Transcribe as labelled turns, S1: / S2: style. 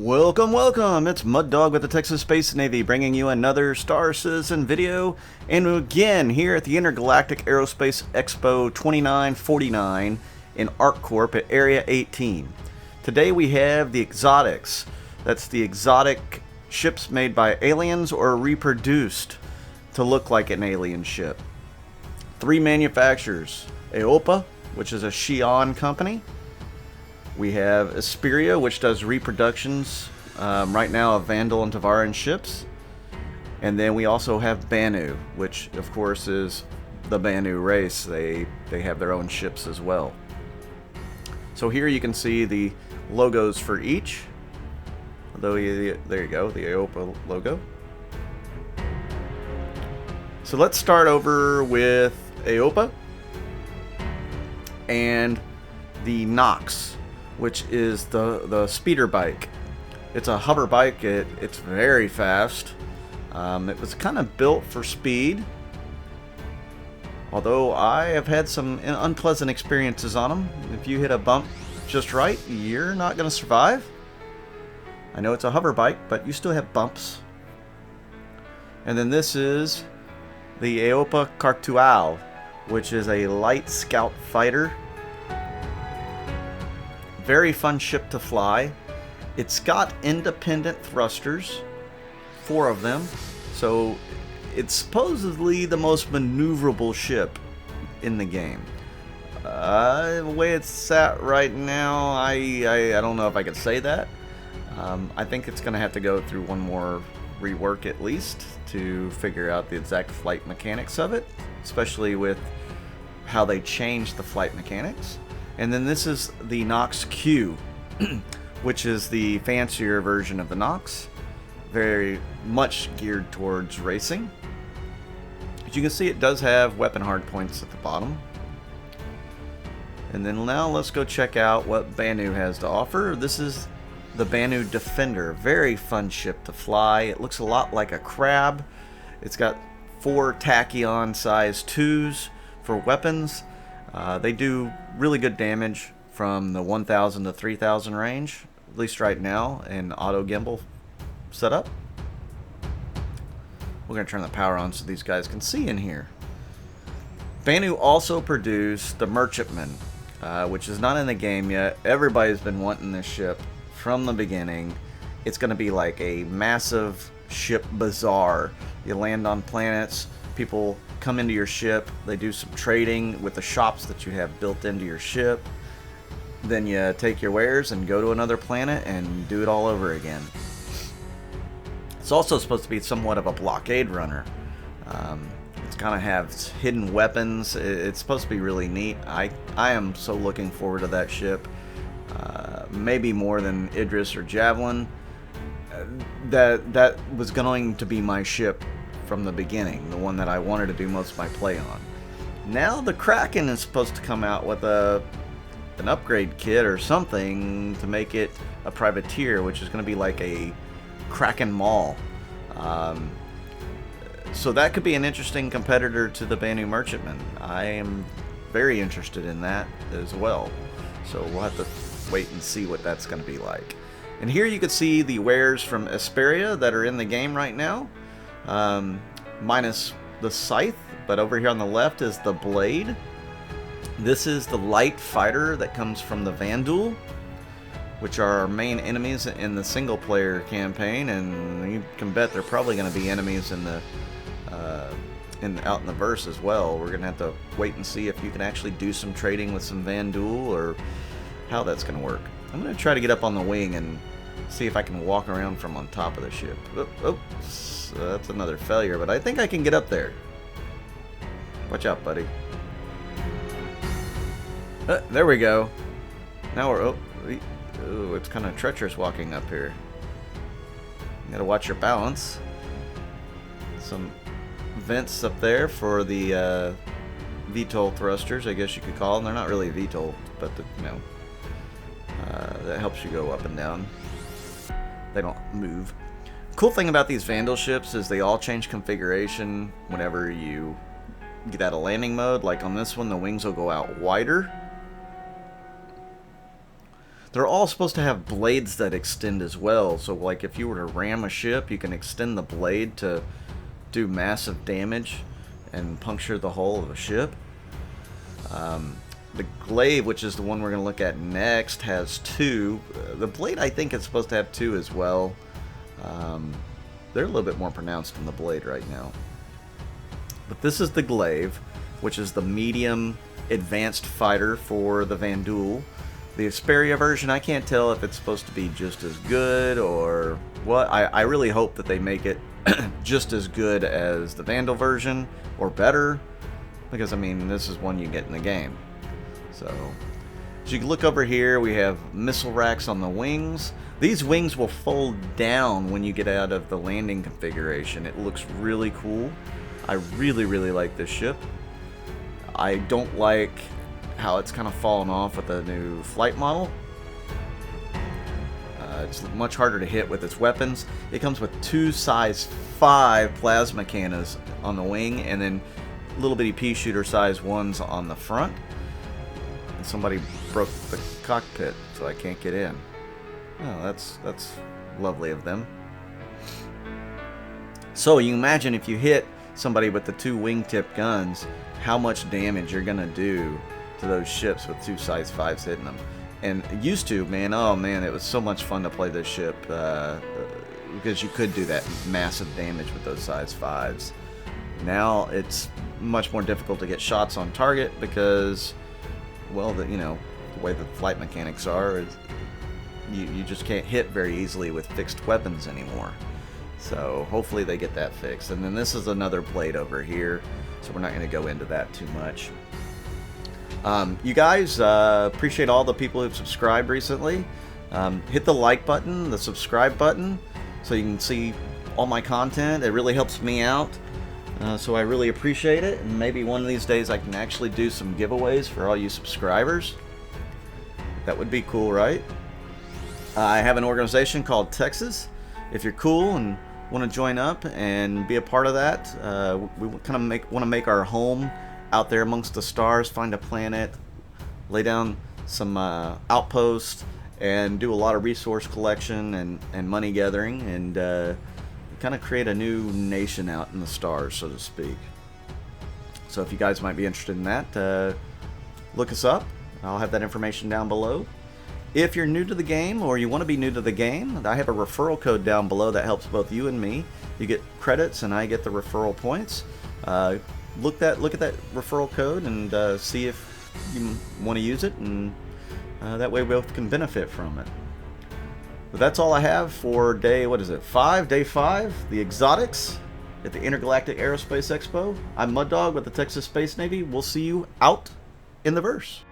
S1: Welcome, welcome! It's Mud Dog with the Texas Space Navy bringing you another Star Citizen video. And again, here at the Intergalactic Aerospace Expo 2949 in ArcCorp at Area 18. Today we have the exotics. That's the exotic ships made by aliens or reproduced to look like an alien ship. Three manufacturers: AOPA, which is a Xian company. We have Esperia, which does reproductions right now of Vandal and Tavaran ships. And then we also have Banu, which of course is the Banu race. They have their own ships as well. So here you can see the logos for each. Although there you go, the AOPA logo. So let's start over with AOPA and the Nox, which is the speeder bike. It's a hover bike. It's very fast. It was kind of built for speed, although I have had some unpleasant experiences on them. If you hit a bump just right, you're not going to survive. I know it's a hover bike, but you still have bumps. And then this is the AOPA Khartu-al, which is a light scout fighter. Very fun ship to fly. It's got independent thrusters, 4 of them, so it's supposedly the most maneuverable ship in the game. The way it's sat right now, I don't know if I could say that. I think it's going to have to go through one more rework at least to figure out the exact flight mechanics of it, especially with how they changed the flight mechanics. And then this is the Nox Q, which is the fancier version of the Nox, very much geared towards racing. As you can see, it does have weapon hardpoints at the bottom. And then now let's go check out what Banu has to offer. This is the Vanu Defender, very fun ship to fly. It looks a lot like a crab. It's got 4 tachyon size 2s for weapons. They do really good damage from the 1,000 to 3,000 range, at least right now, in auto gimbal setup. We're going to turn the power on so these guys can see in here. Banu also produced the Merchantman, which is not in the game yet. Everybody's been wanting this ship from the beginning. It's going to be like a massive ship bazaar. You land on planets, people come into your ship, they do some trading with the shops that you have built into your ship. Then you take your wares and go to another planet and do it all over again. It's also supposed to be somewhat of a blockade runner. It's kind of has hidden weapons. It's supposed to be really neat. I am so looking forward to that ship. Maybe more than Idris or Javelin. That was going to be my ship from the beginning, the one that I wanted to do most of my play on. Now the Kraken is supposed to come out with an upgrade kit or something to make it a privateer, which is going to be like a Kraken Maul. So that could be an interesting competitor to the Banu Merchantman. I am very interested in that as well. So we'll have to wait and see what that's going to be like. And here you can see the wares from Esperia that are in the game right now. Minus the scythe, but over here on the left is the blade. This is the light fighter that comes from the Vandal, which are our main enemies in the single player campaign, and you can bet they're probably going to be enemies in the out in the verse as well. We're going to have to wait and see if you can actually do some trading with some Vandal or how that's going to work. I'm going to try to get up on the wing and see if I can walk around from on top of the ship. Oops, that's another failure, but I think I can get up there. Watch out, buddy. There we go. Now we're... Oh, it's kind of treacherous walking up here. You gotta watch your balance. Some vents up there for the VTOL thrusters, I guess you could call them. They're not really VTOL, but that helps you go up and down. They don't move. Cool thing about these Vandal ships is they all change configuration whenever you get out of landing mode. Like on this one, the wings will go out wider. They're all supposed to have blades that extend as well. So like if you were to ram a ship, you can extend the blade to do massive damage and puncture the hull of a ship. The Glaive, which is the one we're going to look at next, has 2. The blade, I think, is supposed to have 2 as well. They're a little bit more pronounced in the blade right now. But this is the Glaive, which is the medium advanced fighter for the Vandul. The Esperia version, I can't tell if it's supposed to be just as good or what. I really hope that they make it just as good as the Vandal version or better, because I mean this is one you get in the game. So as you can look over here, we have missile racks on the wings. These wings will fold down when you get out of the landing configuration. It looks really cool. I really like this ship. I don't like how it's kind of fallen off with the new flight model. It's much harder to hit with its weapons. It comes with 2 size 5 plasma cannons on the wing, and then little bitty pea shooter size 1s on the front. And somebody broke the cockpit, so I can't get in. Oh, that's lovely of them. So you imagine if you hit somebody with the 2 wingtip guns, how much damage you're gonna do to those ships with 2 size 5s hitting them. And used to, man, oh man, it was so much fun to play this ship because you could do that massive damage with those size 5s. Now it's much more difficult to get shots on target because, well, the way the flight mechanics are, you just can't hit very easily with fixed weapons anymore. So hopefully they get that fixed. And then this is another blade over here, so we're not going to go into that too much. You guys, appreciate all the people who've subscribed recently. Hit the like button, the subscribe button, so you can see all my content. It really helps me out, so I really appreciate it. And maybe one of these days I can actually do some giveaways for all you subscribers. That would be cool, right? I have an organization called Texas. If you're cool and want to join up and be a part of that, we kind of want to make our home out there amongst the stars, find a planet, lay down some outposts, and do a lot of resource collection and money gathering, and kind of create a new nation out in the stars, so to speak. So if you guys might be interested in that, look us up. I'll have that information down below. If you're new to the game, or you want to be new to the game, I have a referral code down below that helps both you and me. You get credits and I get the referral points. Look at that referral code and see if you want to use it, and that way we both can benefit from it. But that's all I have for day, what is it, 5? Day 5, the exotics at the Intergalactic Aerospace Expo. I'm Mud Dog with the Texas Space Navy. We'll see you out in the verse.